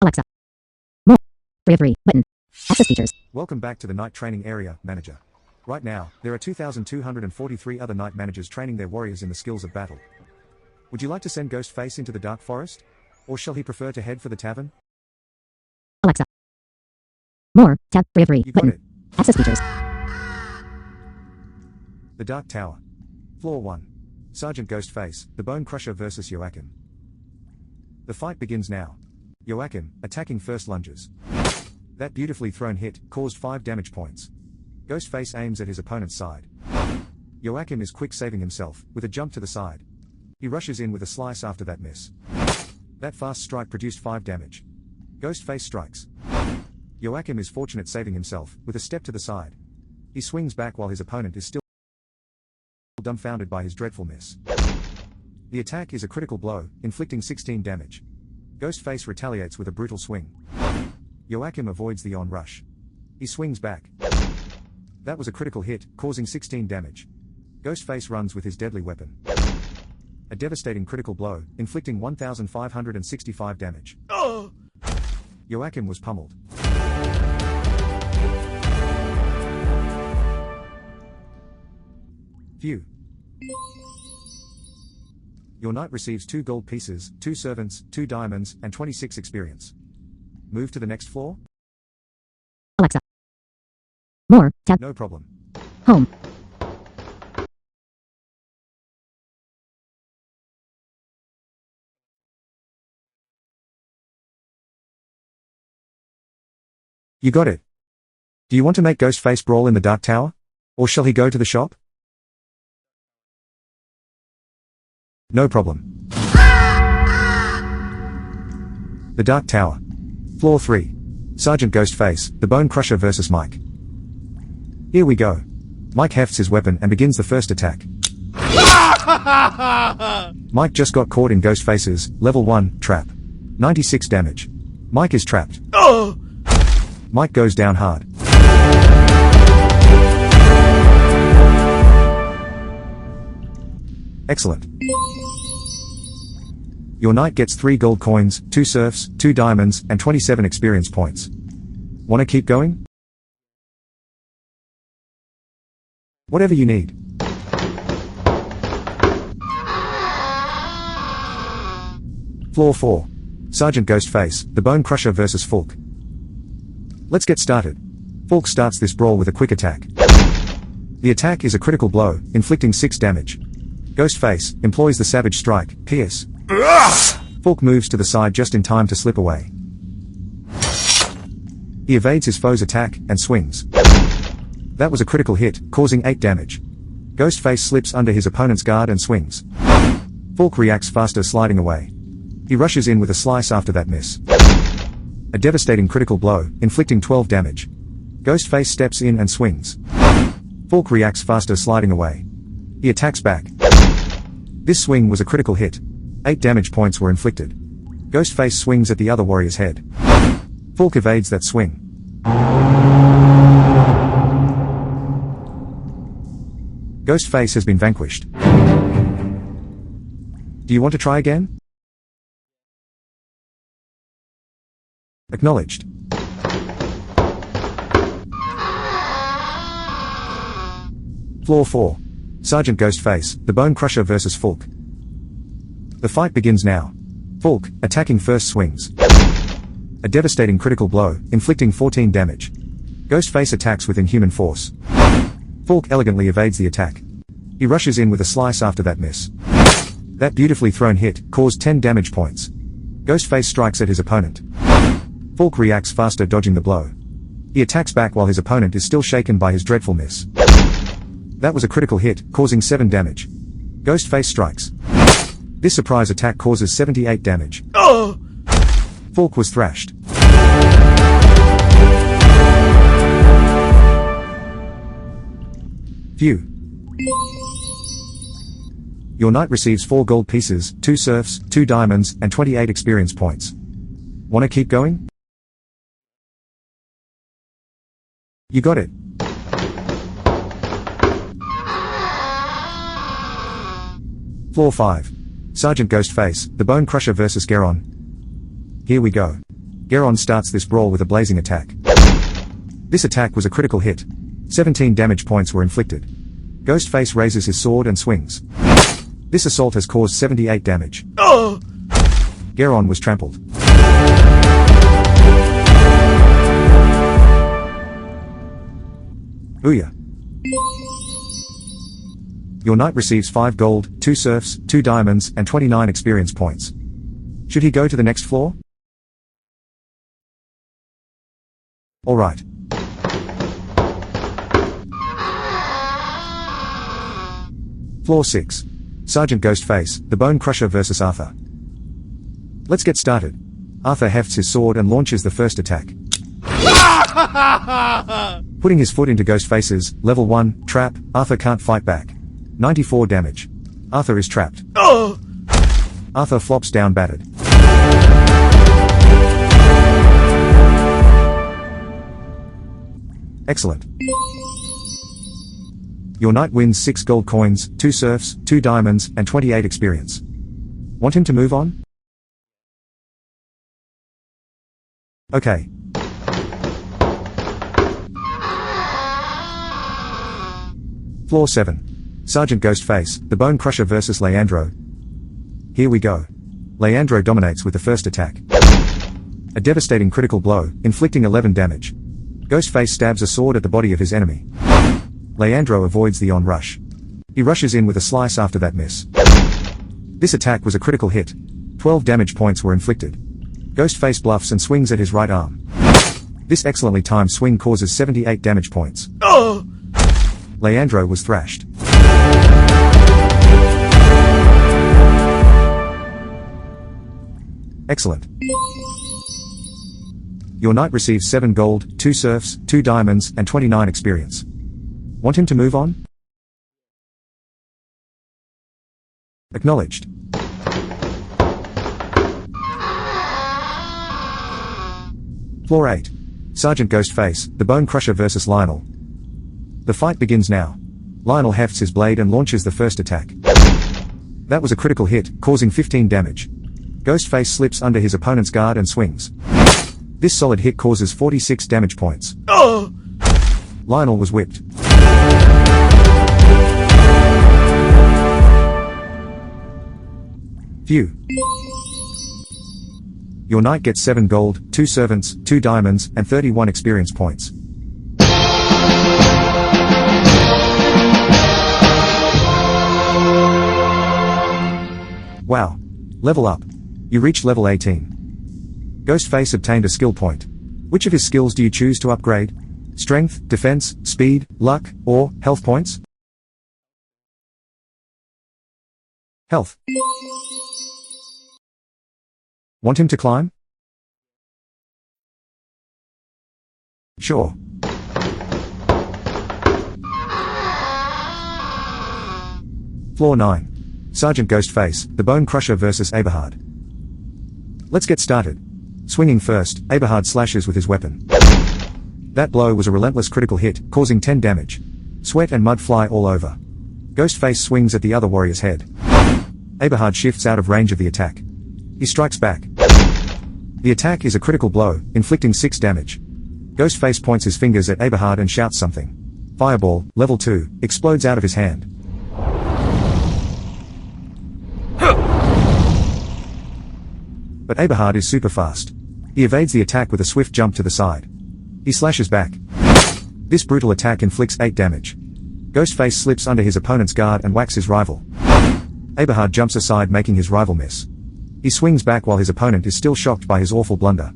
Alexa. More. 3 of 3. Button. Access features. Welcome back to the Knight Training Area, Manager. Right now, there are 2,243 other Knight Managers training their warriors in the skills of battle. Would you like to send Ghostface into the Dark Forest? Or shall he prefer to head for the tavern? Alexa. More. Tab. 3 of 3. You got Button. it. Access features. The Dark Tower. Floor 1. Sergeant Ghostface, the Bone Crusher vs. Joachim. The fight begins now. Joachim, attacking first lunges. That beautifully thrown hit caused 5 damage points. Ghostface aims at his opponent's side. Joachim is quick saving himself, with a jump to the side. He rushes in with a slice after that miss. That fast strike produced 5 damage. Ghostface strikes. Joachim is fortunate saving himself, with a step to the side. He swings back while his opponent is still dumbfounded by his dreadful miss. The attack is a critical blow, inflicting 16 damage. Ghostface retaliates with a brutal swing. Joachim avoids the onrush. He swings back. That was a critical hit, causing 16 damage. Ghostface runs with his deadly weapon. A devastating critical blow, inflicting 1,565 damage. Joachim was pummeled. Phew. Your knight receives 2 gold pieces, 2 servants, 2 diamonds, and 26 experience. Move to the next floor? Alexa. More. Tab. No problem. Home. You got it. Do you want to make Ghostface brawl in the Dark Tower? Or shall he go to the shop? No problem. The Dark Tower. Floor 3. Sergeant Ghostface, the Bone Crusher vs. Mike. Here we go. Mike hefts his weapon and begins the first attack. Mike just got caught in Ghostface's level 1 trap. 96 damage. Mike is trapped. Mike goes down hard. Excellent. Your knight gets 3 gold coins, 2 serfs, 2 diamonds, and 27 experience points. Wanna keep going? Whatever you need. Floor 4. Sergeant Ghostface, the Bone Crusher vs. Fulk. Let's get started. Fulk starts this brawl with a quick attack. The attack is a critical blow, inflicting 6 damage. Ghostface employs the Savage Strike, Pierce. Fulk moves to the side just in time to slip away. He evades his foe's attack, and swings. That was a critical hit, causing 8 damage. Ghostface slips under his opponent's guard and swings. Fulk reacts faster, sliding away. He rushes in with a slice after that miss. A devastating critical blow, inflicting 12 damage. Ghostface steps in and swings. Fulk reacts faster, sliding away. He attacks back. This swing was a critical hit. 8 damage points were inflicted. Ghostface swings at the other warrior's head. Fulk evades that swing. Ghostface has been vanquished. Do you want to try again? Acknowledged. Floor 4. Sergeant Ghostface, the Bone Crusher vs. Fulk. The fight begins now. Fulk, attacking first, swings. A devastating critical blow, inflicting 14 damage. Ghostface attacks with inhuman force. Fulk elegantly evades the attack. He rushes in with a slice after that miss. That beautifully thrown hit caused 10 damage points. Ghostface strikes at his opponent. Fulk reacts faster, dodging the blow. He attacks back while his opponent is still shaken by his dreadful miss. That was a critical hit, causing 7 damage. Ghostface strikes. This surprise attack causes 78 damage. Fulk was thrashed. Phew. Your knight receives 4 gold pieces, 2 serfs, 2 diamonds, and 28 experience points. Wanna keep going? You got it. Floor 5. Sergeant Ghostface, the Bone Crusher vs. Geron. Here we go. Geron starts this brawl with a blazing attack. This attack was a critical hit. 17 damage points were inflicted. Ghostface raises his sword and swings. This assault has caused 78 damage. Geron was trampled. Ouya. Your knight receives 5 gold, 2 serfs, 2 diamonds, and 29 experience points. Should he go to the next floor? Alright. Floor 6. Sergeant Ghostface, the Bone Crusher vs Arthur. Let's get started. Arthur hefts his sword and launches the first attack. Putting his foot into Ghostface's level 1 trap, Arthur can't fight back. 94 damage. Arthur is trapped. Arthur flops down battered. Excellent. Your knight wins 6 gold coins, 2 serfs, 2 diamonds, and 28 experience. Want him to move on? Okay. Floor 7. Sergeant Ghostface, the Bone Crusher vs Leandro. Here we go. Leandro dominates with the first attack. A devastating critical blow, inflicting 11 damage. Ghostface stabs a sword at the body of his enemy. Leandro avoids the onrush. He rushes in with a slice after that miss. This attack was a critical hit. 12 damage points were inflicted. Ghostface bluffs and swings at his right arm. This excellently timed swing causes 78 damage points. Leandro was thrashed. Excellent. Your knight receives 7 gold, 2 serfs, 2 diamonds, and 29 experience. Want him to move on? Acknowledged. Floor 8. Sergeant Ghostface, the Bone Crusher vs Lionel. The fight begins now. Lionel hefts his blade and launches the first attack. That was a critical hit, causing 15 damage. Ghostface slips under his opponent's guard and swings. This solid hit causes 46 damage points. Lionel was whipped. Phew. Your knight gets 7 gold, 2 servants, 2 diamonds, and 31 experience points. Wow. Level up. You reached level 18. Ghostface obtained a skill point. Which of his skills do you choose to upgrade? Strength, defense, speed, luck, or health points? Health. Want him to climb? Sure. Floor 9. Sergeant Ghostface, the Bone Crusher vs Eberhard. Let's get started. Swinging first, Eberhard slashes with his weapon. That blow was a relentless critical hit, causing 10 damage. Sweat and mud fly all over. Ghostface swings at the other warrior's head. Eberhard shifts out of range of the attack. He strikes back. The attack is a critical blow, inflicting 6 damage. Ghostface points his fingers at Eberhard and shouts something. Fireball, level 2, explodes out of his hand. But Eberhard is super fast. He evades the attack with a swift jump to the side. He slashes back. This brutal attack inflicts 8 damage. Ghostface slips under his opponent's guard and whacks his rival. Eberhard jumps aside, making his rival miss. He swings back while his opponent is still shocked by his awful blunder.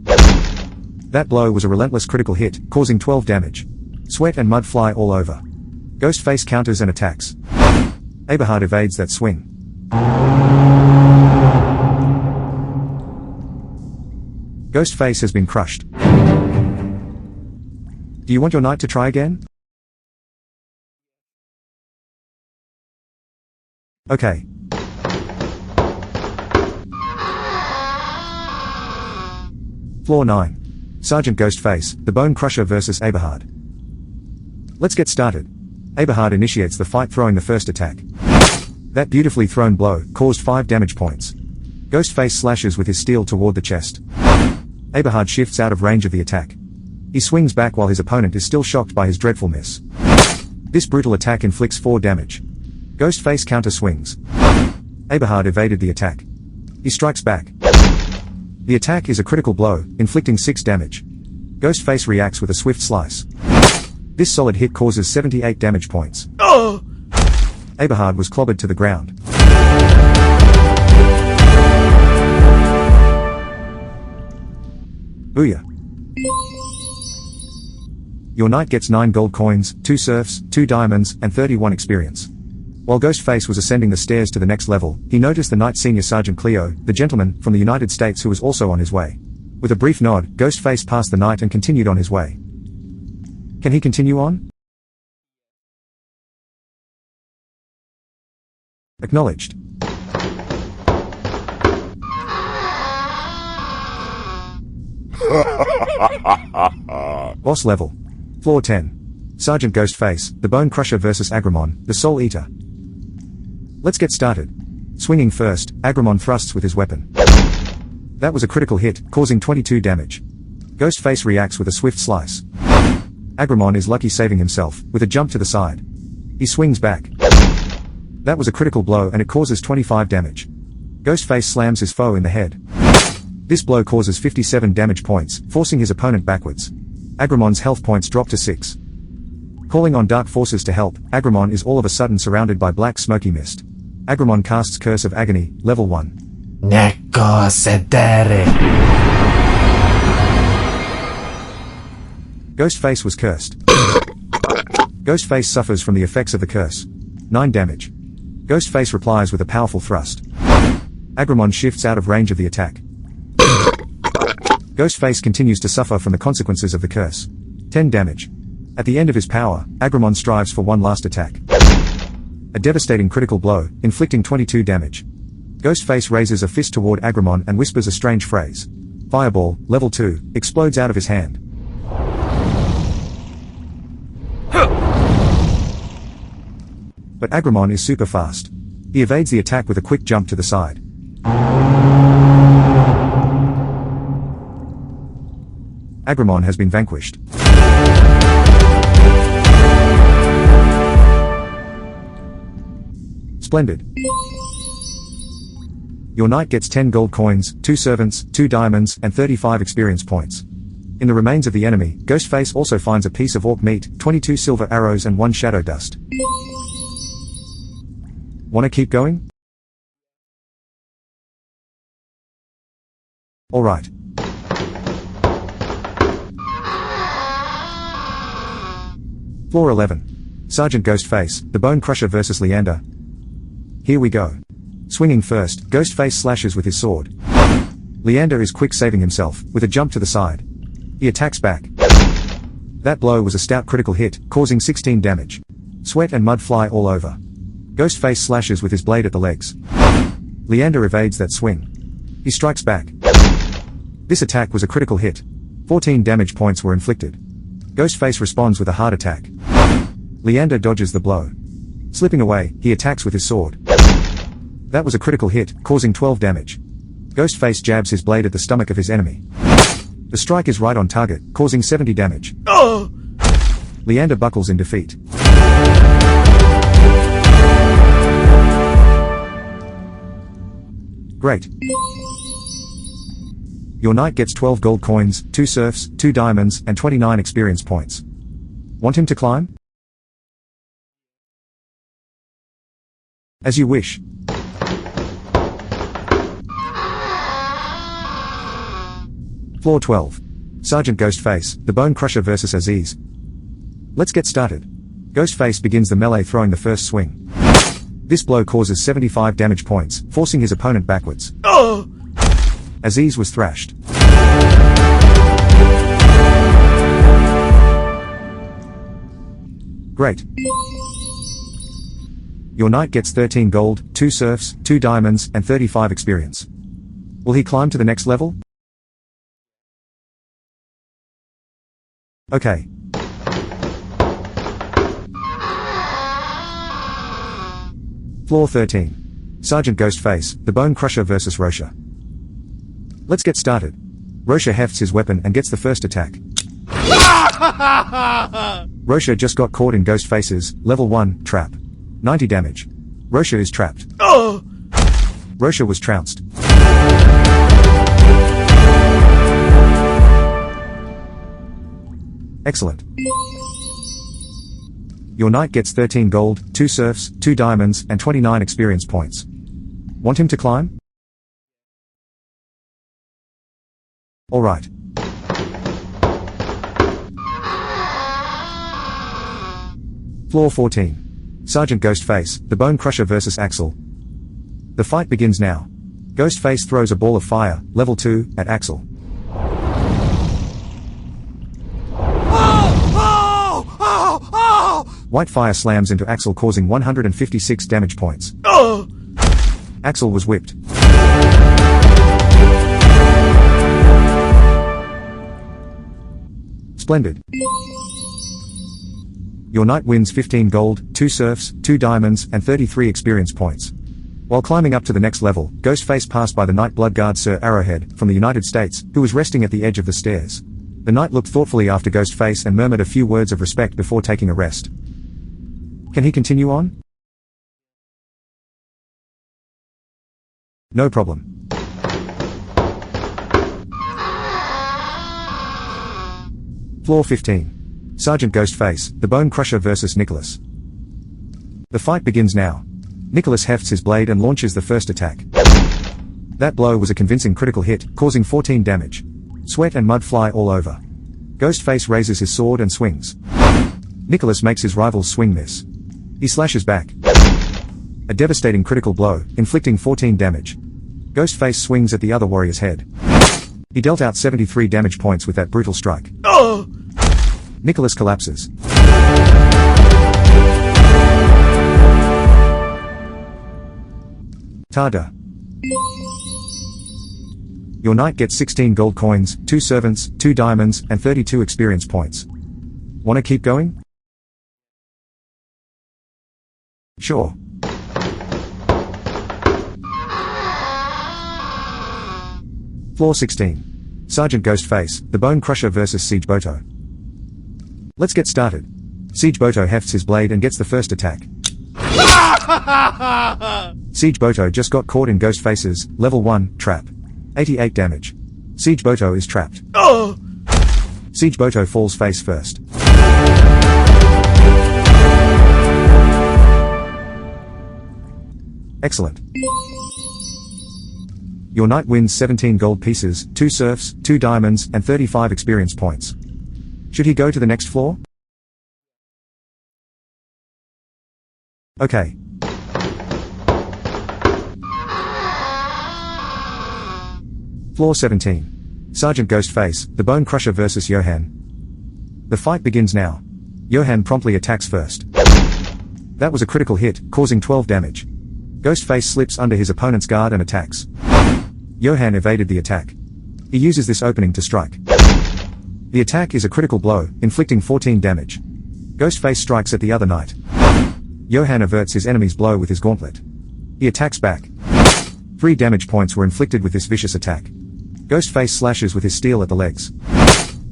That blow was a relentless critical hit, causing 12 damage. Sweat and mud fly all over. Ghostface counters and attacks. Eberhard evades that swing. Ghostface has been crushed. Do you want your knight to try again? Okay. Floor 9. Sergeant Ghostface, the Bone Crusher vs Eberhard. Let's get started. Eberhard initiates the fight, throwing the first attack. That beautifully thrown blow caused 5 damage points. Ghostface slashes with his steel toward the chest. Eberhard shifts out of range of the attack. He swings back while his opponent is still shocked by his dreadful miss. This brutal attack inflicts 4 damage. Ghostface counter swings. Eberhard evaded the attack. He strikes back. The attack is a critical blow, inflicting 6 damage. Ghostface reacts with a swift slice. This solid hit causes 78 damage points. Eberhard was clobbered to the ground. Booyah. Your knight gets 9 gold coins, 2 serfs, 2 diamonds, and 31 experience. While Ghostface was ascending the stairs to the next level, he noticed the Knight Senior Sergeant Cleo, the gentleman from the United States who was also on his way. With a brief nod, Ghostface passed the knight and continued on his way. Can he continue on? Acknowledged. Boss level. Floor 10. Sergeant Ghostface, the Bone Crusher vs Agramon, the Soul Eater. Let's get started. Swinging first, Agramon thrusts with his weapon. That was a critical hit, causing 22 damage. Ghostface reacts with a swift slice. Agramon is lucky saving himself, with a jump to the side. He swings back. That was a critical blow and it causes 25 damage. Ghostface slams his foe in the head. This blow causes 57 damage points, forcing his opponent backwards. Agramon's health points drop to 6. Calling on dark forces to help, Agramon is all of a sudden surrounded by black smoky mist. Agramon casts Curse of Agony, level 1. Neko sedere. Ghostface was cursed. Ghostface suffers from the effects of the curse. 9 damage. Ghostface replies with a powerful thrust. Agramon shifts out of range of the attack. Ghostface continues to suffer from the consequences of the curse. 10 damage. At the end of his power, Agramon strives for one last attack. A devastating critical blow, inflicting 22 damage. Ghostface raises a fist toward Agramon and whispers a strange phrase. Fireball, level 2, explodes out of his hand. But Agramon is super fast. He evades the attack with a quick jump to the side. Agramon has been vanquished. Splendid. Your knight gets 10 gold coins, 2 servants, 2 diamonds, and 35 experience points. In the remains of the enemy, Ghostface also finds a piece of orc meat, 22 silver arrows and 1 shadow dust. Wanna keep going? Alright. Floor 11. Sergeant Ghostface, the Bone Crusher vs Leander. Here we go. Swinging first, Ghostface slashes with his sword. Leander is quick saving himself, with a jump to the side. He attacks back. That blow was a stout critical hit, causing 16 damage. Sweat and mud fly all over. Ghostface slashes with his blade at the legs. Leander evades that swing. He strikes back. This attack was a critical hit. 14 damage points were inflicted. Ghostface responds with a hard attack. Leander dodges the blow. Slipping away, he attacks with his sword. That was a critical hit, causing 12 damage. Ghostface jabs his blade at the stomach of his enemy. The strike is right on target, causing 70 damage. Leander buckles in defeat. Great. Your knight gets 12 gold coins, 2 serfs, 2 diamonds, and 29 experience points. Want him to climb? As you wish. Floor 12. Sergeant Ghostface, the Bone Crusher vs Aziz. Let's get started. Ghostface begins the melee throwing the first swing. This blow causes 75 damage points, forcing his opponent backwards. Aziz was thrashed. Great. Your knight gets 13 gold, 2 serfs, 2 diamonds, and 35 experience. Will he climb to the next level? Okay. Floor 13. Sergeant Ghostface, the Bone Crusher vs Rosha. Let's get started. Rosha hefts his weapon and gets the first attack. Rosha just got caught in Ghostface's level 1 trap. 90 damage. Rosha is trapped. Rosha was trounced. Excellent. Your knight gets 13 gold, 2 serfs, 2 diamonds, and 29 experience points. Want him to climb? Alright. Floor 14. Sergeant Ghostface, the Bone Crusher vs Axel. The fight begins now. Ghostface throws a ball of fire, level 2, at Axel. White fire slams into Axel, causing 156 damage points. Axel was whipped. Splendid. Your knight wins 15 gold, 2 serfs, 2 diamonds, and 33 experience points. While climbing up to the next level, Ghostface passed by the Knight Bloodguard Sir Arrowhead, from the United States, who was resting at the edge of the stairs. The knight looked thoughtfully after Ghostface and murmured a few words of respect before taking a rest. Can he continue on? No problem. Floor 15. Sergeant Ghostface, the Bone Crusher vs Nicholas. The fight begins now. Nicholas hefts his blade and launches the first attack. That blow was a convincing critical hit, causing 14 damage. Sweat and mud fly all over. Ghostface raises his sword and swings. Nicholas makes his rival's swing miss. He slashes back. A devastating critical blow, inflicting 14 damage. Ghostface swings at the other warrior's head. He dealt out 73 damage points with that brutal strike. Nicholas collapses. Tada. Your knight gets 16 gold coins, 2 servants, 2 diamonds, and 32 experience points. Wanna keep going? Sure. Floor 16. Sergeant Ghostface, the Bone Crusher vs Siege Boto. Let's get started. Siege Boto hefts his blade and gets the first attack. Siege Boto just got caught in Ghostface's level 1 trap. 88 damage. Siege Boto is trapped. Siege Boto falls face first. Excellent. Your knight wins 17 gold pieces, 2 serfs, 2 diamonds, and 35 experience points. Should he go to the next floor? Okay. Floor 17. Sergeant Ghostface, the Bone Crusher vs Johan. The fight begins now. Johan promptly attacks first. That was a critical hit, causing 12 damage. Ghostface slips under his opponent's guard and attacks. Johan evaded the attack. He uses this opening to strike. The attack is a critical blow, inflicting 14 damage. Ghostface strikes at the other knight. Johan averts his enemy's blow with his gauntlet. He attacks back. 3 damage points were inflicted with this vicious attack. Ghostface slashes with his steel at the legs.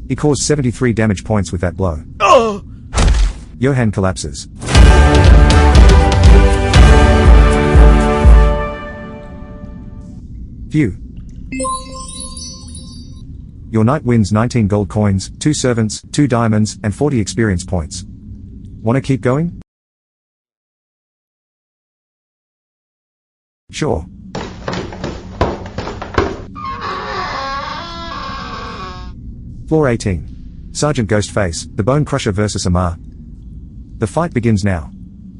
He caused 73 damage points with that blow. Johan collapses. Phew. Your knight wins 19 gold coins, 2 servants, 2 diamonds, and 40 experience points. Wanna keep going? Sure. Floor 18. Sergeant Ghostface, the Bone Crusher vs Amar. The fight begins now.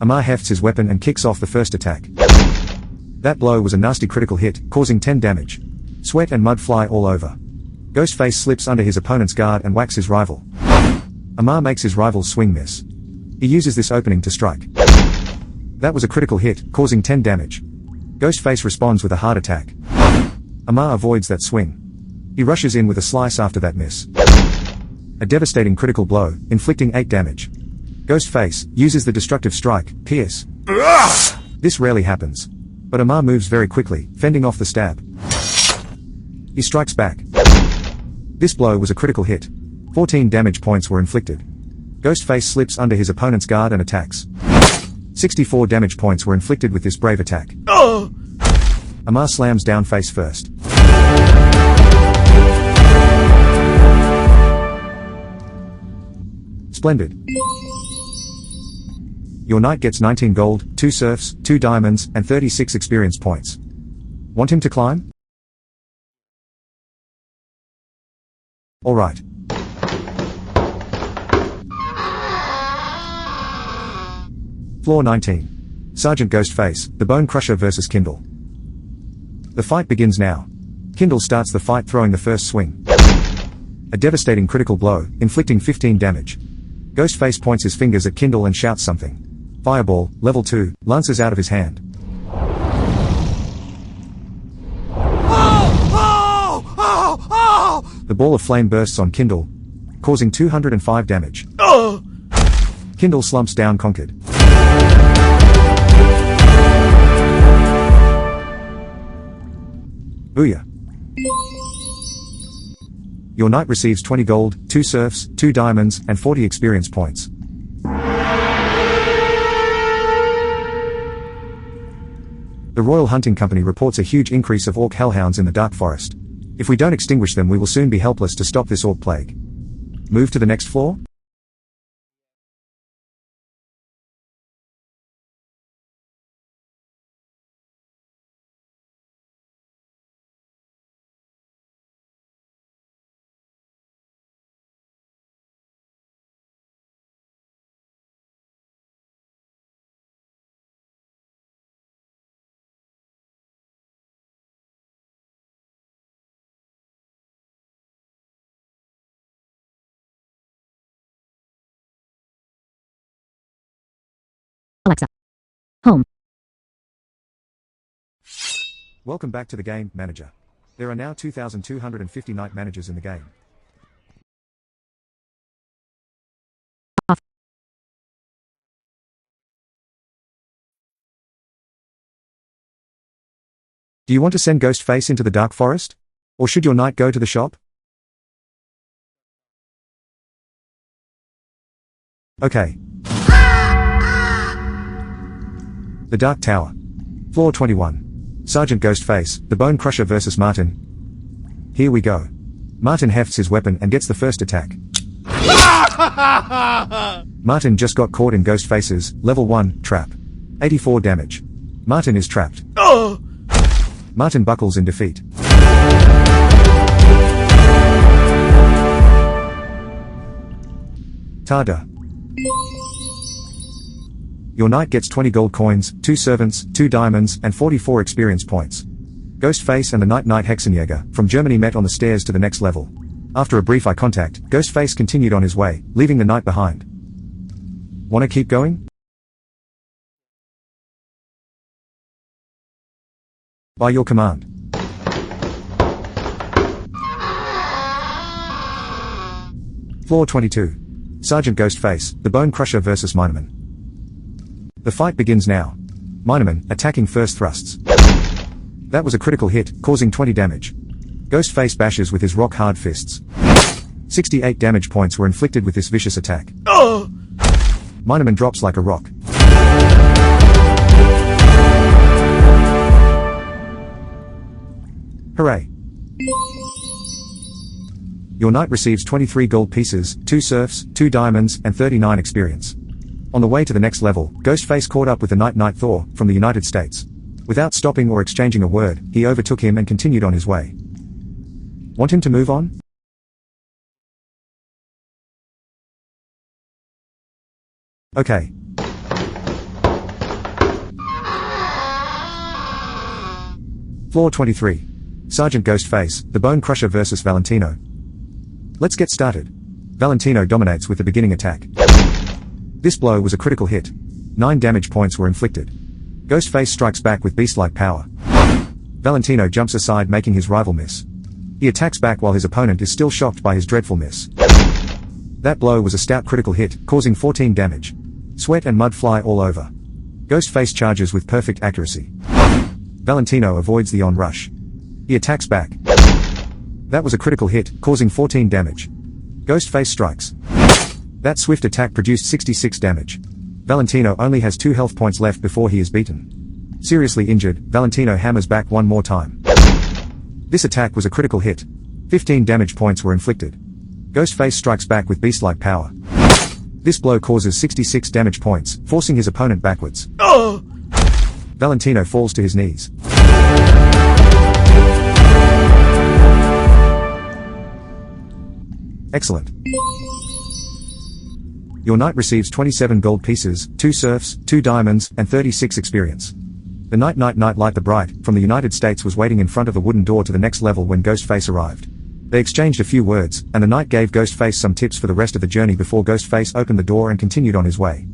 Amar hefts his weapon and kicks off the first attack. That blow was a nasty critical hit, causing 10 damage. Sweat and mud fly all over. Ghostface slips under his opponent's guard and whacks his rival. Amar makes his rival's swing miss. He uses this opening to strike. That was a critical hit, causing 10 damage. Ghostface responds with a hard attack. Amar avoids that swing. He rushes in with a slice after that miss. A devastating critical blow, inflicting 8 damage. Ghostface uses the destructive strike, Pierce. This rarely happens. But Amar moves very quickly, fending off the stab. He strikes back. This blow was a critical hit. 14 damage points were inflicted. Ghostface slips under his opponent's guard and attacks. 64 damage points were inflicted with this brave attack. Amar slams down face first. Splendid. Your knight gets 19 gold, 2 serfs, 2 diamonds, and 36 experience points. Want him to climb? Alright. Floor 19. Sergeant Ghostface, the Bone Crusher vs Kindle. The fight begins now. Kindle starts the fight throwing the first swing. A devastating critical blow, inflicting 15 damage. Ghostface points his fingers at Kindle and shouts something. Fireball, level 2, lances out of his hand. The ball of flame bursts on Kindle, causing 205 damage. Kindle slumps down conquered. Booyah. Your knight receives 20 gold, 2 serfs, 2 diamonds, and 40 experience points. The Royal Hunting Company reports a huge increase of orc hellhounds in the Dark Forest. If we don't extinguish them, we will soon be helpless to stop this orc plague. Move to the next floor? Alexa. Home. Welcome back to the game, manager. There are now 2,250 knight managers in the game. Off. Do you want to send Ghostface into the Dark Forest? Or should your knight go to the shop? Okay. The Dark Tower. Floor 21. Sergeant Ghostface, the Bone Crusher vs Martin. Here we go. Martin hefts his weapon and gets the first attack. Martin just got caught in Ghostface's level 1 trap. 84 damage. Martin is trapped. Martin buckles in defeat. Tada. Your knight gets 20 gold coins, 2 servants, 2 diamonds, and 44 experience points. Ghostface and the Knight Hexenjäger from Germany met on the stairs to the next level. After a brief eye contact, Ghostface continued on his way, leaving the knight behind. Wanna keep going? By your command. Floor 22. Sergeant Ghostface, the Bone Crusher vs Meineman. The fight begins now. Meineman, attacking first thrusts. That was a critical hit, causing 20 damage. Ghostface bashes with his rock-hard fists. 68 damage points were inflicted with this vicious attack. Meineman drops like a rock. Hooray. Your knight receives 23 gold pieces, 2 serfs, 2 diamonds, and 39 experience. On the way to the next level, Ghostface caught up with the Knight Thor, from the United States. Without stopping or exchanging a word, he overtook him and continued on his way. Want him to move on? Okay. Floor 23. Sergeant Ghostface, the Bone Crusher vs Valentino. Let's get started. Valentino dominates with the beginning attack. This blow was a critical hit. 9 damage points were inflicted. Ghostface strikes back with beast-like power. Valentino jumps aside, making his rival miss. He attacks back while his opponent is still shocked by his dreadful miss. That blow was a stout critical hit, causing 14 damage. Sweat and mud fly all over. Ghostface charges with perfect accuracy. Valentino avoids the onrush. He attacks back. That was a critical hit, causing 14 damage. Ghostface strikes. That swift attack produced 66 damage. Valentino only has 2 health points left before he is beaten. Seriously injured, Valentino hammers back one more time. This attack was a critical hit. 15 damage points were inflicted. Ghostface strikes back with beast-like power. This blow causes 66 damage points, forcing his opponent backwards. Valentino falls to his knees. Excellent. Your knight receives 27 gold pieces, 2 serfs, 2 diamonds, and 36 experience. The knight Light the Bright, from the United States was waiting in front of the wooden door to the next level when Ghostface arrived. They exchanged a few words, and the knight gave Ghostface some tips for the rest of the journey before Ghostface opened the door and continued on his way.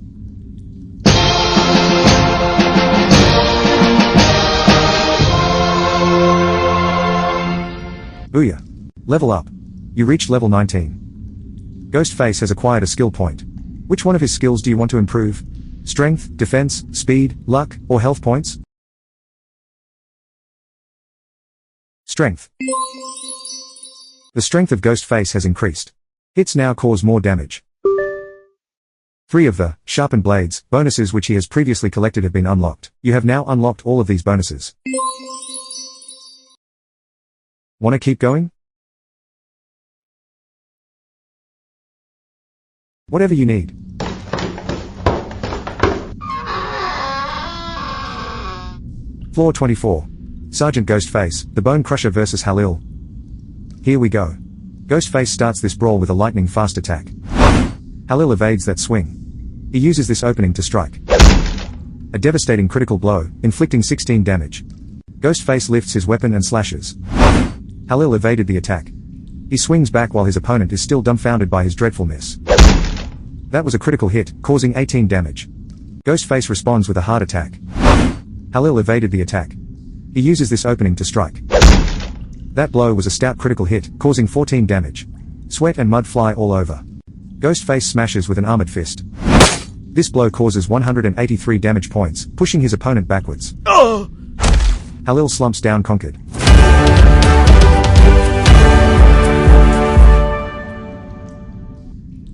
Booyah! Level up. You reached level 19. Ghostface has acquired a skill point. Which one of his skills do you want to improve? Strength, defense, speed, luck, or health points? Strength. The strength of Ghostface has increased. Hits now cause more damage. 3 of the sharpened blades bonuses which he has previously collected have been unlocked. You have now unlocked all of these bonuses. Wanna keep going? Whatever you need. Floor 24. Sergeant Ghostface, the Bone Crusher vs Halil. Here we go. Ghostface starts this brawl with a lightning-fast attack. Halil evades that swing. He uses this opening to strike. A devastating critical blow, inflicting 16 damage. Ghostface lifts his weapon and slashes. Halil evaded the attack. He swings back while his opponent is still dumbfounded by his dreadful miss. That was a critical hit, causing 18 damage. Ghostface responds with a hard attack. Halil evaded the attack. He uses this opening to strike. That blow was a stout critical hit, causing 14 damage. Sweat and mud fly all over. Ghostface smashes with an armored fist. This blow causes 183 damage points, pushing his opponent backwards. Halil slumps down conquered.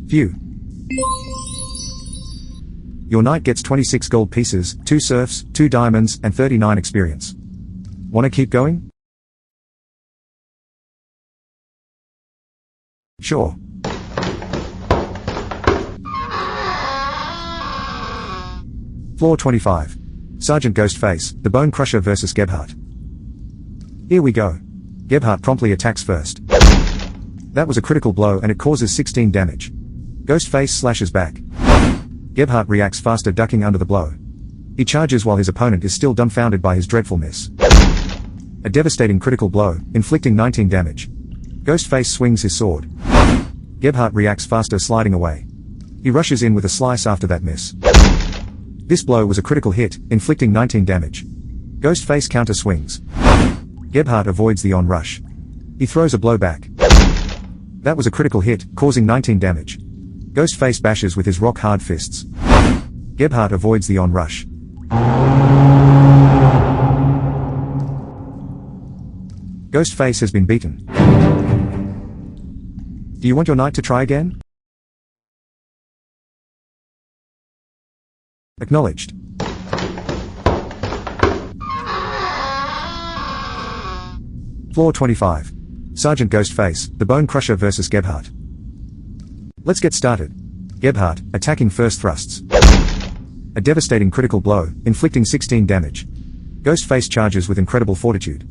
Phew. Your knight gets 26 gold pieces, 2 serfs, 2 diamonds, and 39 experience. Wanna keep going? Sure. Floor 25. Sergeant Ghostface, the Bone Crusher vs Gebhardt. Here we go. Gebhardt promptly attacks first. That was a critical blow and it causes 16 damage. Ghostface slashes back. Gebhardt reacts faster, ducking under the blow. He charges while his opponent is still dumbfounded by his dreadful miss. A devastating critical blow, inflicting 19 damage. Ghostface swings his sword. Gebhardt reacts faster, sliding away. He rushes in with a slice after that miss. This blow was a critical hit, inflicting 19 damage. Ghostface counter swings. Gebhardt avoids the onrush. He throws a blow back. That was a critical hit, causing 19 damage. Ghostface bashes with his rock-hard fists. Gebhardt avoids the onrush. Ghostface has been beaten. Do you want your knight to try again? Acknowledged. Floor 25. Sergeant Ghostface, the Bone Crusher vs Gebhardt. Let's get started. Gebhardt, attacking first thrusts. A devastating critical blow, inflicting 16 damage. Ghostface charges with incredible fortitude.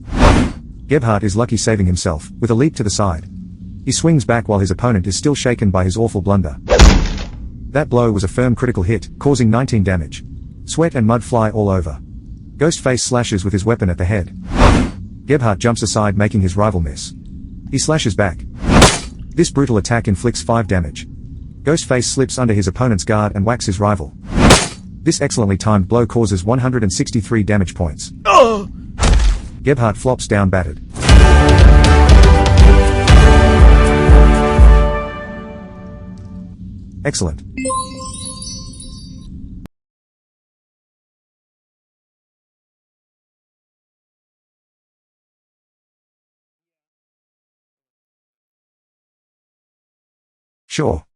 Gebhardt is lucky, saving himself, with a leap to the side. He swings back while his opponent is still shaken by his awful blunder. That blow was a firm critical hit, causing 19 damage. Sweat and mud fly all over. Ghostface slashes with his weapon at the head. Gebhardt jumps aside, making his rival miss. He slashes back. This brutal attack inflicts 5 damage. Ghostface slips under his opponent's guard and whacks his rival. This excellently timed blow causes 163 damage points. Gebhardt flops down battered. Excellent. Sure.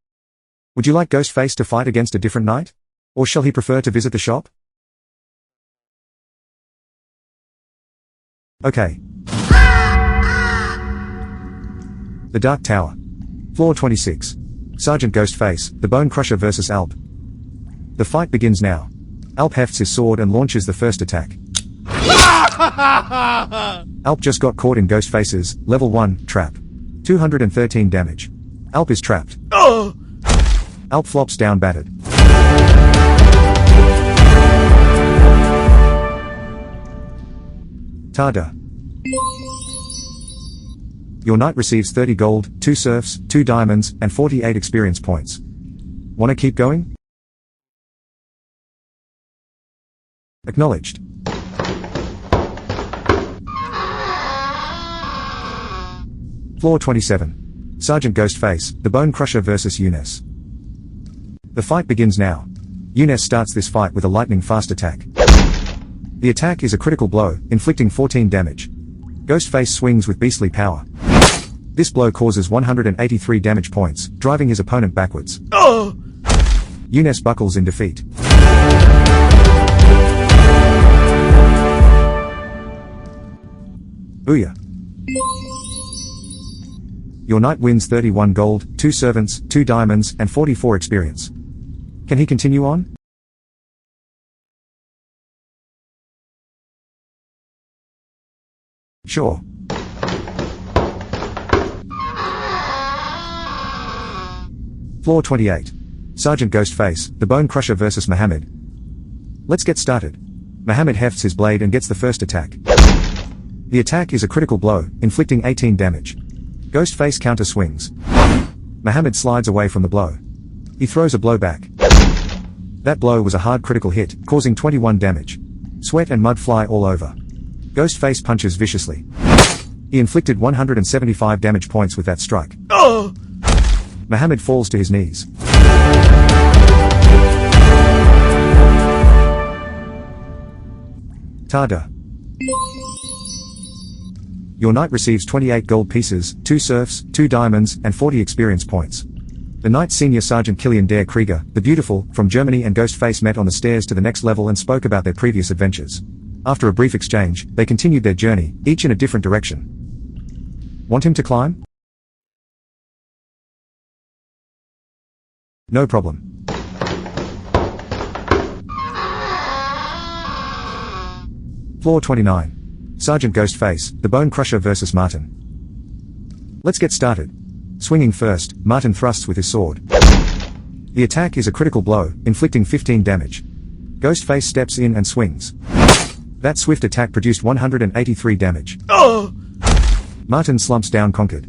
Would you like Ghostface to fight against a different knight? Or shall he prefer to visit the shop? Okay. The Dark Tower. Floor 26. Sergeant Ghostface, the Bone Crusher vs. Alp. The fight begins now. Alp hefts his sword and launches the first attack. Alp just got caught in Ghostface's level 1 trap. 213 damage. Alp is trapped. Alp flops down battered. Tada. Your knight receives 30 gold, 2 serfs, 2 diamonds, and 48 experience points. Wanna keep going? Acknowledged. Floor 27. Sergeant Ghostface, the Bone Crusher vs. Younes. The fight begins now. Younes starts this fight with a lightning-fast attack. The attack is a critical blow, inflicting 14 damage. Ghostface swings with beastly power. This blow causes 183 damage points, driving his opponent backwards. Younes buckles in defeat. Booyah. Your knight wins 31 gold, 2 servants, 2 diamonds, and 44 experience. Can he continue on? Sure. Floor 28. Sergeant Ghostface, the Bone Crusher vs. Mohammed. Let's get started. Mohammed hefts his blade and gets the first attack. The attack is a critical blow, inflicting 18 damage. Ghostface counter swings. Mohammed slides away from the blow. He throws a blow back. That blow was a hard critical hit, causing 21 damage. Sweat and mud fly all over. Ghostface punches viciously. He inflicted 175 damage points with that strike. Mohammed falls to his knees. Tada. Your knight receives 28 gold pieces, 2 serfs, 2 diamonds, and 40 experience points. The knight's senior Sergeant Killian der Krieger, the Beautiful, from Germany and Ghostface met on the stairs to the next level and spoke about their previous adventures. After a brief exchange, they continued their journey, each in a different direction. Want him to climb? No problem. Floor 29. Sergeant Ghostface, the Bone Crusher vs. Martin. Let's get started. Swinging first, Martin thrusts with his sword. The attack is a critical blow, inflicting 15 damage. Ghostface steps in and swings. That swift attack produced 183 damage. Martin slumps down conquered.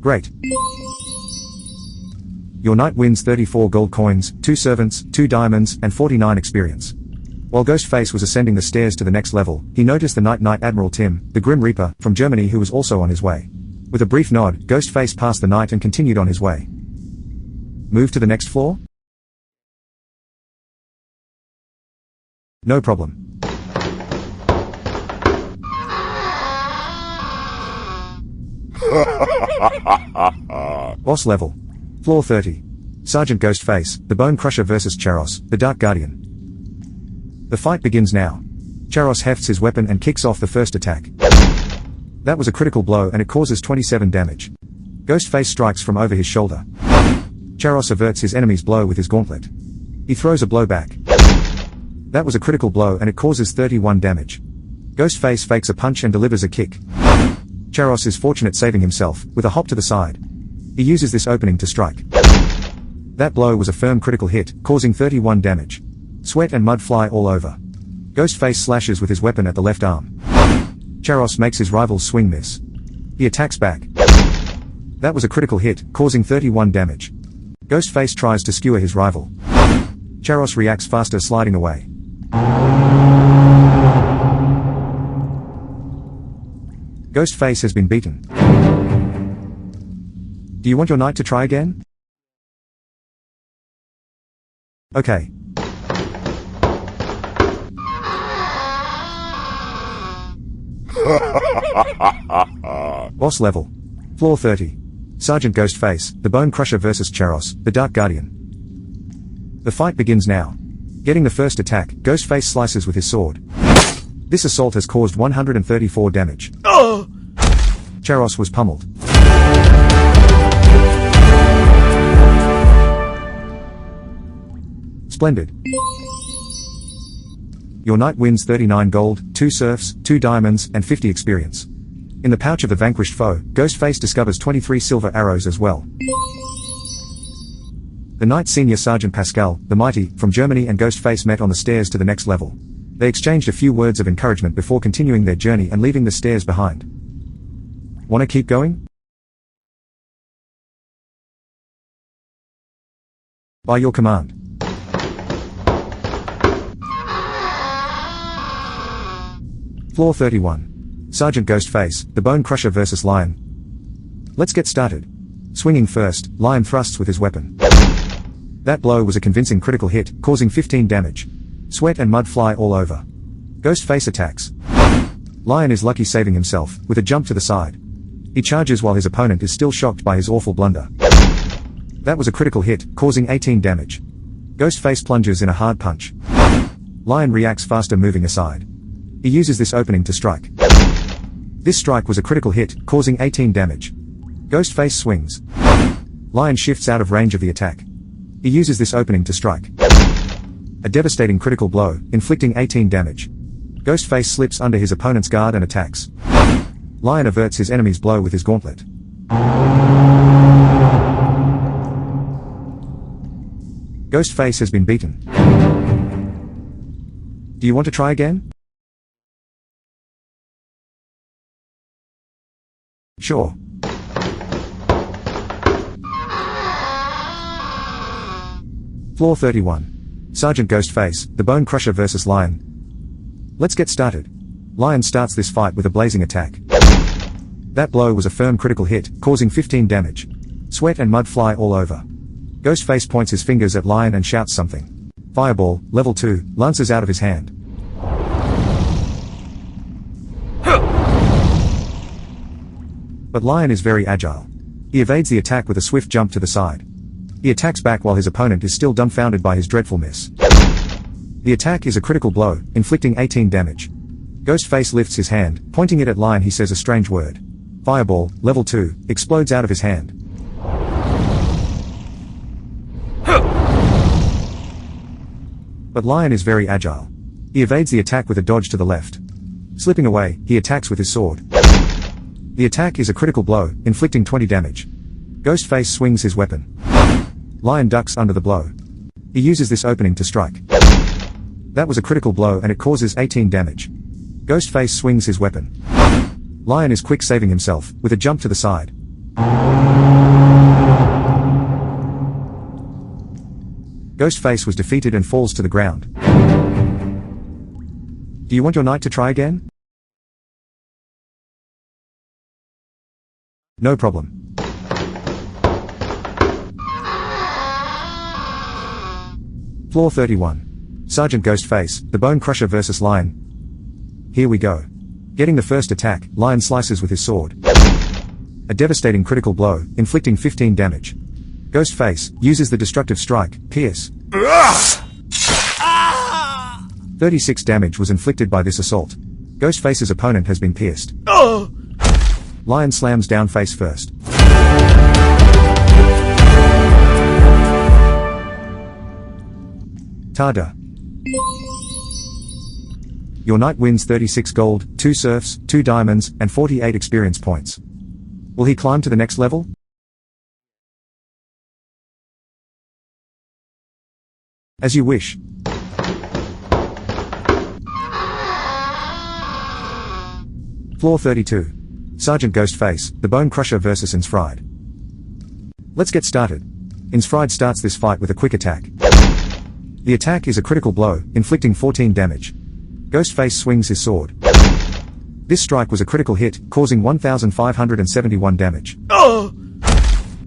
Great. Your knight wins 34 gold coins, 2 servants, 2 diamonds, and 49 experience. While Ghostface was ascending the stairs to the next level, he noticed the Knight Admiral Tim, the Grim Reaper, from Germany, who was also on his way. With a brief nod, Ghostface passed the knight and continued on his way. Move to the next floor? No problem. Boss level. Floor 30. Sergeant Ghostface, the Bone Crusher vs. Charos, the Dark Guardian. The fight begins now. Charos hefts his weapon and kicks off the first attack. That was a critical blow and it causes 27 damage. Ghostface strikes from over his shoulder. Charos averts his enemy's blow with his gauntlet. He throws a blow back. That was a critical blow and it causes 31 damage. Ghostface fakes a punch and delivers a kick. Charos is fortunate, saving himself, with a hop to the side. He uses this opening to strike. That blow was a firm critical hit, causing 31 damage. Sweat and mud fly all over. Ghostface slashes with his weapon at the left arm. Charos makes his rival's swing miss. He attacks back. That was a critical hit, causing 31 damage. Ghostface tries to skewer his rival. Charos reacts faster, sliding away. Ghostface has been beaten. Do you want your knight to try again? Okay. Boss level. Floor 30. Sergeant Ghostface, the Bone Crusher vs. Charos, the Dark Guardian. The fight begins now. Getting the first attack, Ghostface slices with his sword. This assault has caused 134 damage. Charos was pummeled. Splendid. Your knight wins 39 gold, 2 serfs, 2 diamonds, and 50 experience. In the pouch of the vanquished foe, Ghostface discovers 23 silver arrows as well. The Knight Senior Sergeant Pascal, the Mighty, from Germany and Ghostface met on the stairs to the next level. They exchanged a few words of encouragement before continuing their journey and leaving the stairs behind. Wanna keep going? By your command. Floor 31. Sergeant Ghostface, the Bone Crusher vs. Lion. Let's get started. Swinging first, Lion thrusts with his weapon. That blow was a convincing critical hit, causing 15 damage. Sweat and mud fly all over. Ghostface attacks. Lion is lucky saving himself, with a jump to the side. He charges while his opponent is still shocked by his awful blunder. That was a critical hit, causing 18 damage. Ghostface plunges in a hard punch. Lion reacts faster, moving aside. He uses this opening to strike. This strike was a critical hit, causing 18 damage. Ghostface swings. Lion shifts out of range of the attack. He uses this opening to strike. A devastating critical blow, inflicting 18 damage. Ghostface slips under his opponent's guard and attacks. Lion averts his enemy's blow with his gauntlet. Ghostface has been beaten. Do you want to try again? Sure. Floor 31. Sergeant Ghostface, the Bone Crusher vs. Lion. Let's get started. Lion starts this fight with a blazing attack. That blow was a firm critical hit, causing 15 damage. Sweat and mud fly all over. Ghostface points his fingers at Lion and shouts something. Fireball, level 2, lances out of his hand. But Lion is very agile. He evades the attack with a swift jump to the side. He attacks back while his opponent is still dumbfounded by his dreadful miss. The attack is a critical blow, inflicting 18 damage. Ghostface lifts his hand, pointing it at Lion. He says a strange word. Fireball, level 2, explodes out of his hand. But Lion is very agile. He evades the attack with a dodge to the left. Slipping away, he attacks with his sword. The attack is a critical blow, inflicting 20 damage. Ghostface swings his weapon. Lion ducks under the blow. He uses this opening to strike. That was a critical blow and it causes 18 damage. Ghostface swings his weapon. Lion is quick, saving himself, with a jump to the side. Ghostface was defeated and falls to the ground. Do you want your knight to try again? No problem. Floor 31. Sergeant Ghostface, the Bone Crusher vs. Lion. Here we go. Getting the first attack, Lion slices with his sword. A devastating critical blow, inflicting 15 damage. Ghostface uses the destructive strike, Pierce. 36 damage was inflicted by this assault. Ghostface's opponent has been pierced. Lion slams down face first. Tada. Your knight wins 36 gold, 2 serfs, 2 diamonds, and 48 experience points. Will he climb to the next level? As you wish. Floor 32. Sergeant Ghostface, the Bone Crusher vs. Insfried. Let's get started. Insfried starts this fight with a quick attack. The attack is a critical blow, inflicting 14 damage. Ghostface swings his sword. This strike was a critical hit, causing 1,571 damage.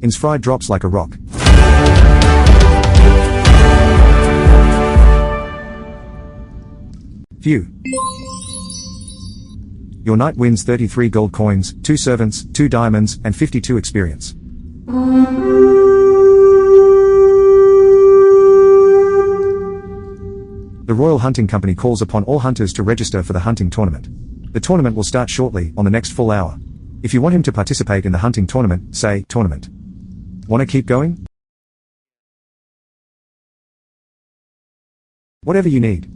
Insfried drops like a rock. Phew. Your knight wins 33 gold coins, 2 servants, 2 diamonds, and 52 experience. The Royal Hunting Company calls upon all hunters to register for the hunting tournament. The tournament will start shortly on the next full hour. If you want him to participate in the hunting tournament, say, tournament. Wanna keep going? Whatever you need.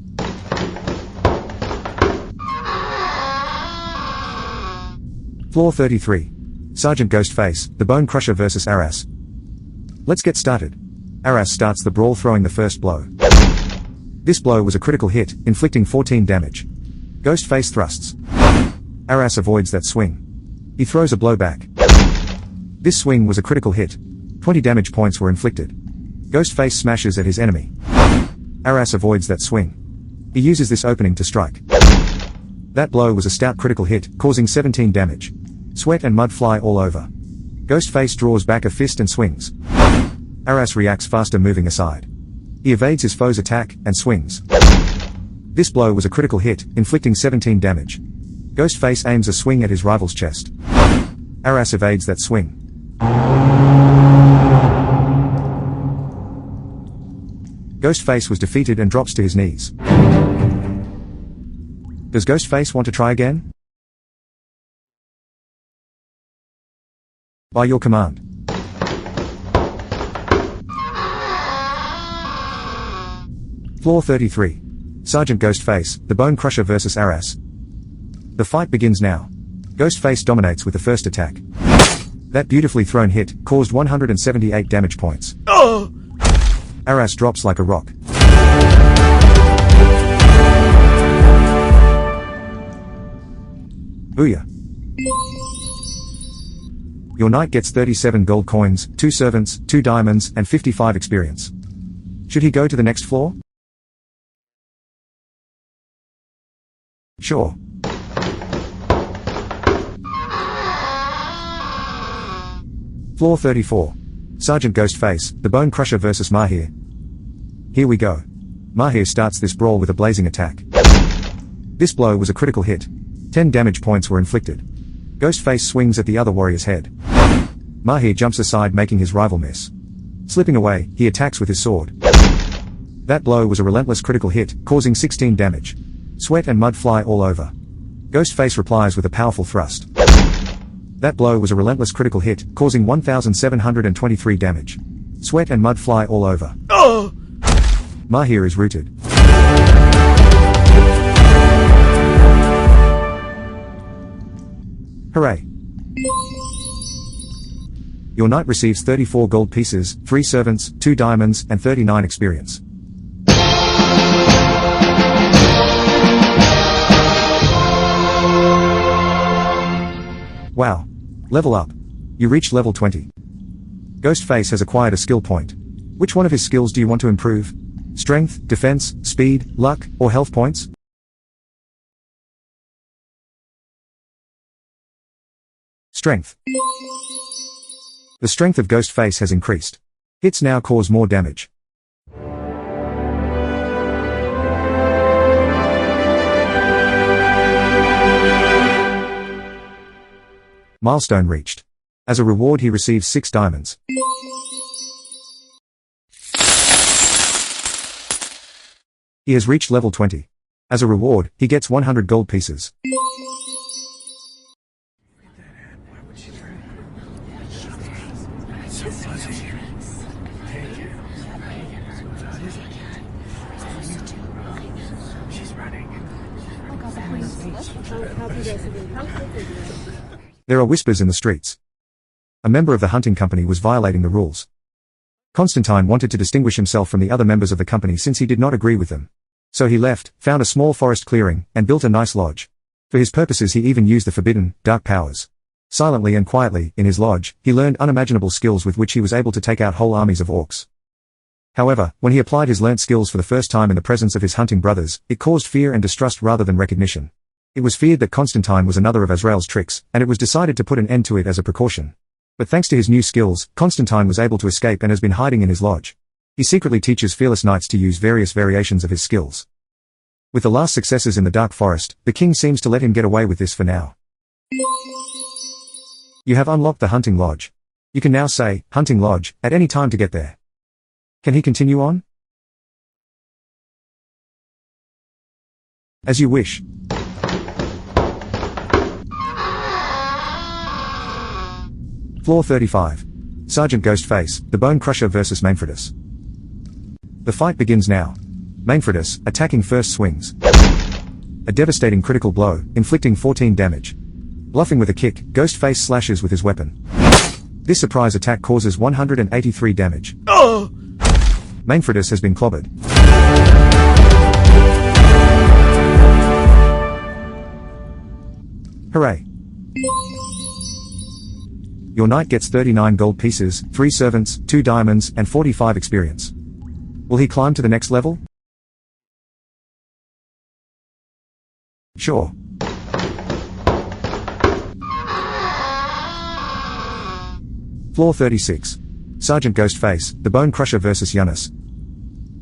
Floor 33. Sergeant Ghostface, the Bone Crusher vs Aras. Let's get started. Aras starts the brawl throwing the first blow. This blow was a critical hit, inflicting 14 damage. Ghostface thrusts. Aras avoids that swing. He throws a blow back. This swing was a critical hit. 20 damage points were inflicted. Ghostface smashes at his enemy. Aras avoids that swing. He uses this opening to strike. That blow was a stout critical hit, causing 17 damage. Sweat and mud fly all over. Ghostface draws back a fist and swings. Aras reacts faster, moving aside. He evades his foe's attack, and swings. This blow was a critical hit, inflicting 17 damage. Ghostface aims a swing at his rival's chest. Aras evades that swing. Ghostface was defeated and drops to his knees. Does Ghostface want to try again? By your command. Floor 33. Sergeant Ghostface, the Bone Crusher vs Aras. The fight begins now. Ghostface dominates with the first attack. That beautifully thrown hit caused 178 damage points. Aras drops like a rock. Booyah. Your knight gets 37 gold coins, 2 servants, 2 diamonds, and 55 experience. Should he go to the next floor? Sure. Floor 34. Sergeant Ghostface, the Bone Crusher vs Mahir. Here we go. Mahir starts this brawl with a blazing attack. This blow was a critical hit. 10 damage points were inflicted. Ghostface swings at the other warrior's head. Mahir jumps aside, making his rival miss. Slipping away, he attacks with his sword. That blow was a relentless critical hit, causing 16 damage. Sweat and mud fly all over. Ghostface replies with a powerful thrust. That blow was a relentless critical hit, causing 1,723 damage. Sweat and mud fly all over. Mahir is routed. Hooray. Your knight receives 34 gold pieces, 3 servants, 2 diamonds, and 39 experience. Wow. Level up. You reached level 20. Ghostface has acquired a skill point. Which one of his skills do you want to improve? Strength, defense, speed, luck, or health points? Strength. The strength of Ghostface has increased. Hits now cause more damage. Milestone reached. As a reward, he receives 6 diamonds. He has reached level 20. As a reward, he gets 100 gold pieces. There are whispers in the streets. A member of the hunting company was violating the rules. Constantine wanted to distinguish himself from the other members of the company since he did not agree with them. So he left, found a small forest clearing, and built a nice lodge. For his purposes he even used the forbidden, dark powers. Silently and quietly, in his lodge, he learned unimaginable skills with which he was able to take out whole armies of orcs. However, when he applied his learnt skills for the first time in the presence of his hunting brothers, it caused fear and distrust rather than recognition. It was feared that Constantine was another of Azrael's tricks, and it was decided to put an end to it as a precaution. But thanks to his new skills, Constantine was able to escape and has been hiding in his lodge. He secretly teaches fearless knights to use various variations of his skills. With the last successes in the Dark Forest, the king seems to let him get away with this for now. You have unlocked the Hunting Lodge. You can now say, Hunting Lodge, at any time to get there. Can he continue on? As you wish. Floor 35. Sergeant Ghostface, the Bone Crusher vs Mainfridus. The fight begins now. Mainfridus, attacking first swings. A devastating critical blow, inflicting 14 damage. Bluffing with a kick, Ghostface slashes with his weapon. This surprise attack causes 183 damage. Mainfridus has been clobbered. Hooray! Your knight gets 39 gold pieces, 3 servants, 2 diamonds, and 45 experience. Will he climb to the next level? Sure. Floor 36. Sergeant Ghostface, the Bone Crusher vs Yunus.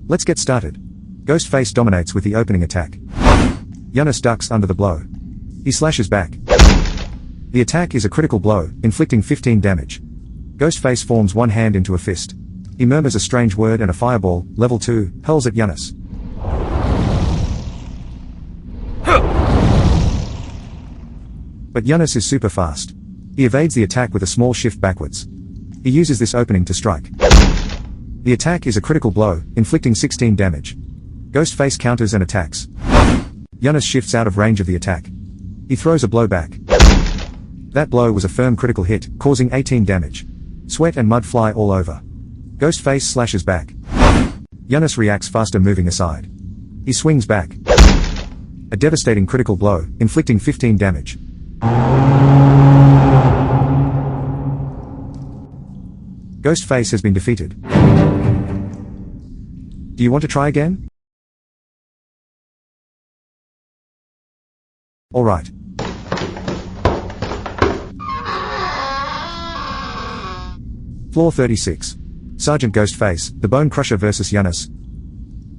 Let's get started. Ghostface dominates with the opening attack. Yunus ducks under the blow. He slashes back. The attack is a critical blow, inflicting 15 damage. Ghostface forms one hand into a fist. He murmurs a strange word and a fireball, level 2, hurls at Yunus. But Yunus is super fast. He evades the attack with a small shift backwards. He uses this opening to strike. The attack is a critical blow, inflicting 16 damage. Ghostface counters and attacks. Yunus shifts out of range of the attack. He throws a blow back. That blow was a firm critical hit, causing 18 damage. Sweat and mud fly all over. Ghostface slashes back. Yunus reacts faster, moving aside. He swings back. A devastating critical blow, inflicting 15 damage. Ghostface has been defeated. Do you want to try again? Alright. Floor 36. Sergeant Ghostface, the Bone Crusher vs Yunus.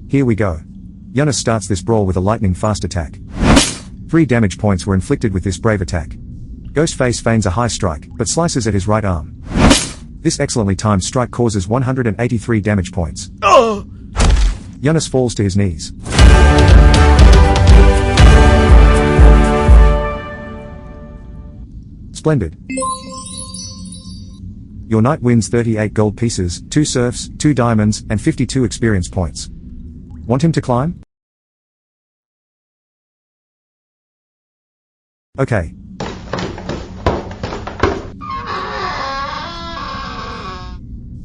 Here we go. Yunus starts this brawl with a lightning-fast attack. 3 damage points were inflicted with this brave attack. Ghostface feigns a high strike, but slices at his right arm. This excellently timed strike causes 183 damage points. Yunus falls to his knees. Splendid. Your knight wins 38 gold pieces, 2 serfs, 2 diamonds, and 52 experience points. Want him to climb? Okay.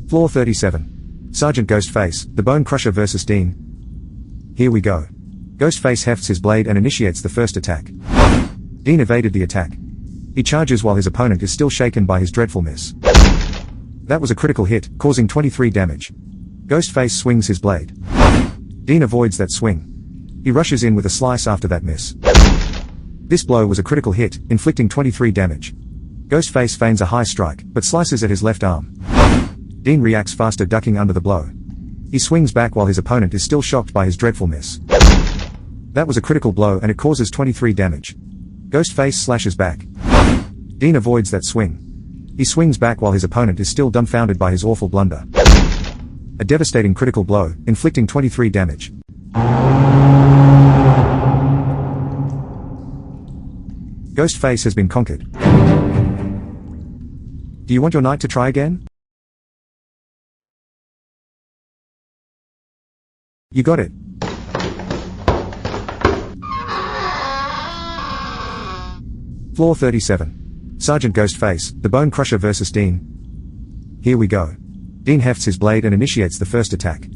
Floor 37. Sergeant Ghostface, the Bone Crusher vs Dean. Here we go. Ghostface hefts his blade and initiates the first attack. Dean evaded the attack. He charges while his opponent is still shaken by his dreadful miss. That was a critical hit, causing 23 damage. Ghostface swings his blade. Dean avoids that swing. He rushes in with a slice after that miss. This blow was a critical hit, inflicting 23 damage. Ghostface feigns a high strike, but slices at his left arm. Dean reacts faster, ducking under the blow. He swings back while his opponent is still shocked by his dreadful miss. That was a critical blow and it causes 23 damage. Ghostface slashes back. Dean avoids that swing. He swings back while his opponent is still dumbfounded by his awful blunder. A devastating critical blow, inflicting 23 damage. Ghostface has been conquered. Do you want your knight to try again? You got it. Floor 37. Sergeant Ghostface, the Bone Crusher vs Dean. Here we go. Dean hefts his blade and initiates the first attack.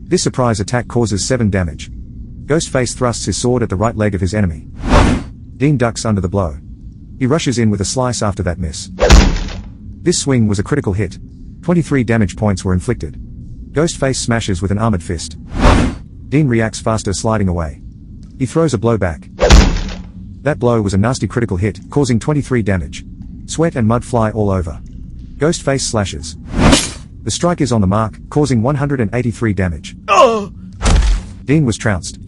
This surprise attack causes 7 damage. Ghostface thrusts his sword at the right leg of his enemy. Dean ducks under the blow. He rushes in with a slice after that miss. This swing was a critical hit. 23 damage points were inflicted. Ghostface smashes with an armored fist. Dean reacts faster, sliding away. He throws a blow back. That blow was a nasty critical hit, causing 23 damage. Sweat and mud fly all over. Ghostface slashes. The strike is on the mark, causing 183 damage. Dean was trounced.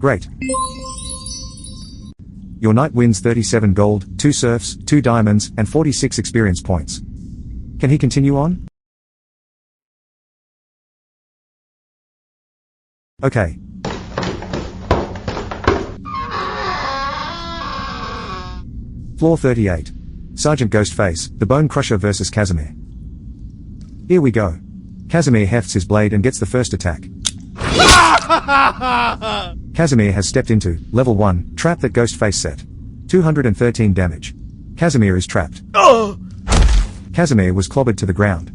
Great. Your knight wins 37 gold, 2 serfs, 2 diamonds, and 46 experience points. Can he continue on? Okay. Floor 38. Sergeant Ghostface, the Bone Crusher vs Casimir. Here we go. Casimir hefts his blade and gets the first attack. Casimir has stepped into level 1 trap that Ghostface set. 213 damage. Casimir is trapped. Casimir was clobbered to the ground.